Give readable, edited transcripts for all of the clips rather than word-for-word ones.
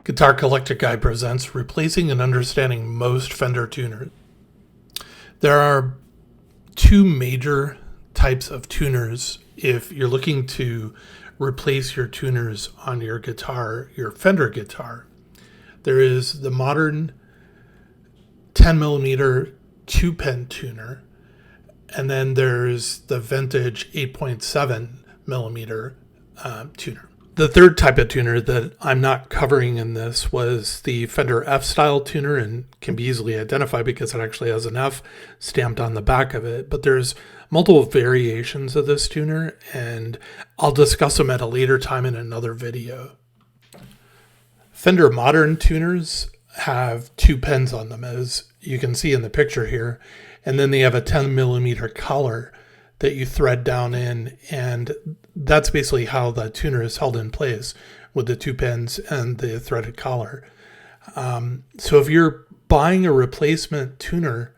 Guitar Collector Guy presents Replacing and Understanding Most Fender Tuners. There are two major types of tuners if you're looking to replace your tuners on your guitar, your Fender guitar. There is the modern 10mm 2-pen tuner, and then there's the vintage 8.7mm tuner. The third type of tuner that I'm not covering in this was the Fender F-style tuner, and can be easily identified because it actually has an F stamped on the back of it. But there's multiple variations of this tuner, and I'll discuss them at a later time in another video. Fender modern tuners have two pens on them, as you can see in the picture here, and then they have a 10mm collar that you thread down in, and that's basically how the tuner is held in place, with the two pins and the threaded collar. So if you're buying a replacement tuner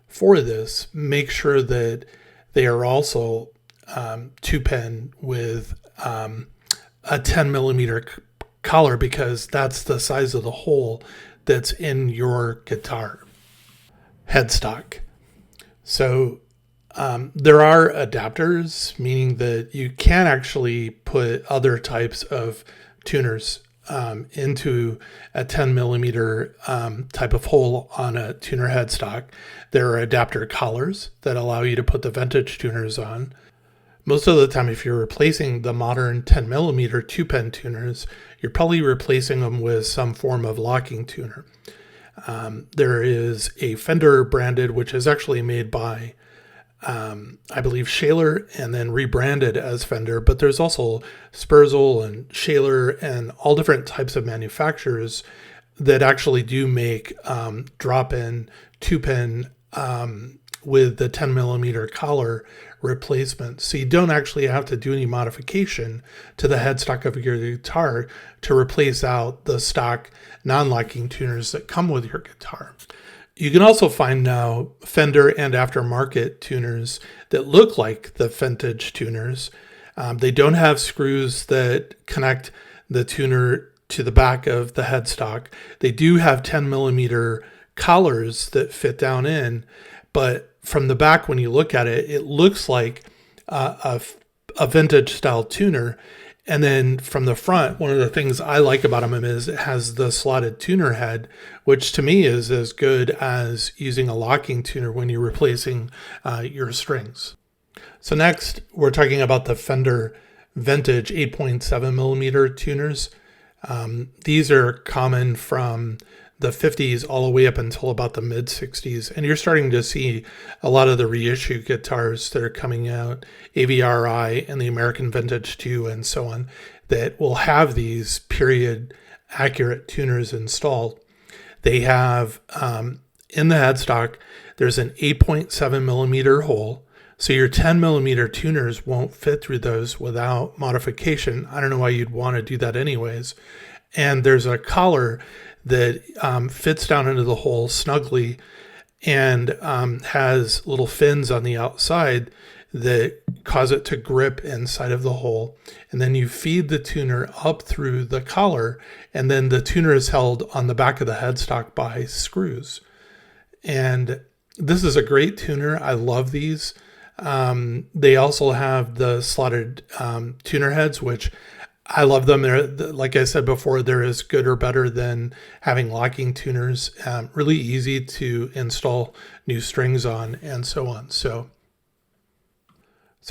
for this, make sure that they are also 2-pen with a 10mm collar, because that's the size of the hole that's in your guitar headstock. So there are adapters, meaning that you can actually put other types of tuners into a 10mm type of hole on a tuner headstock. There are adapter collars that allow you to put the vintage tuners on. Most of the time, if you're replacing the modern 10mm 2-pen tuners, you're probably replacing them with some form of locking tuner. There is a Fender branded, which is actually made by I believe Shaler, and then rebranded as Fender, but there's also Spurzl and Shaler and all different types of manufacturers that actually do make drop-in 2-pen with the 10mm collar replacement. So you don't actually have to do any modification to the headstock of your guitar to replace out the stock non-locking tuners that come with your guitar. You can also find now Fender and aftermarket tuners that look like the vintage tuners. They don't have screws that connect the tuner to the back of the headstock. They do have 10mm collars that fit down in, but from the back, when you look at it, it looks like a vintage style tuner. And then from the front, one of the things I like about them is it has the slotted tuner head, which to me is as good as using a locking tuner when you're replacing your strings. So next, we're talking about the Fender vintage 8.7mm tuners. These are common from the 50s all the way up until about the mid 60s. And you're starting to see a lot of the reissue guitars that are coming out, AVRI and the American Vintage 2 and so on, that will have these period accurate tuners installed. They have, in the headstock, there's an 8.7mm hole. So your 10mm tuners won't fit through those without modification. I don't know why you'd want to do that anyways. And there's a collar that fits down into the hole snugly and has little fins on the outside that cause it to grip inside of the hole. And then you feed the tuner up through the collar, and then the tuner is held on the back of the headstock by screws. And this is a great tuner. I love these. They also have the slotted tuner heads, which I love them. They're, like I said before, they're as good or better than having locking tuners. Really easy to install new strings on and so on. So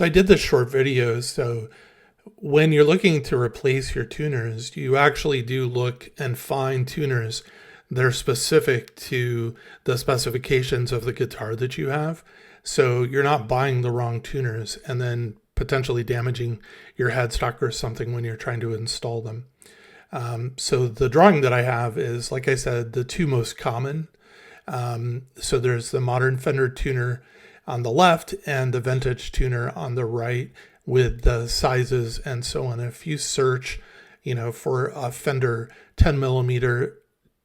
I did this short video. So when you're looking to replace your tuners, you actually do look and find tuners that are specific to the specifications of the guitar that you have. So you're not buying the wrong tuners and then potentially damaging your headstock or something when you're trying to install them. So the drawing that I have is, like I said, the two most common. So there's the modern Fender tuner on the left and the vintage tuner on the right, with the sizes and so on. If you search, for a Fender 10mm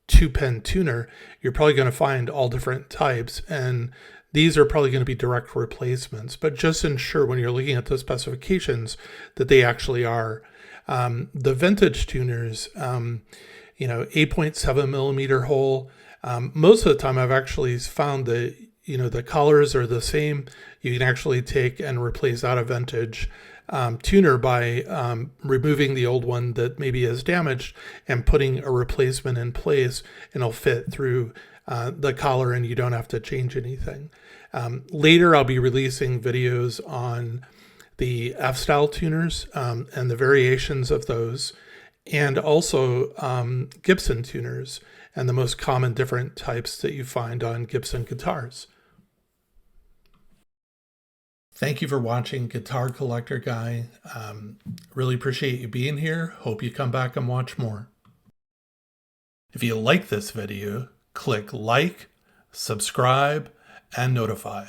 2-pen tuner, you're probably going to find all different types, and these are probably going to be direct replacements, but just ensure when you're looking at the specifications that they actually are. The vintage tuners, 8.7 millimeter hole. Most of the time I've actually found that, the collars are the same. You can actually take and replace out a vintage tuner by removing the old one that maybe is damaged and putting a replacement in place, and it'll fit through the collar and you don't have to change anything. Later I'll be releasing videos on the F-style tuners and the variations of those, and also Gibson tuners and the most common different types that you find on Gibson guitars. Thank you for watching Guitar Collector Guy. Really appreciate you being here. Hope you come back and watch more. If you like this video, click like, subscribe, and notify.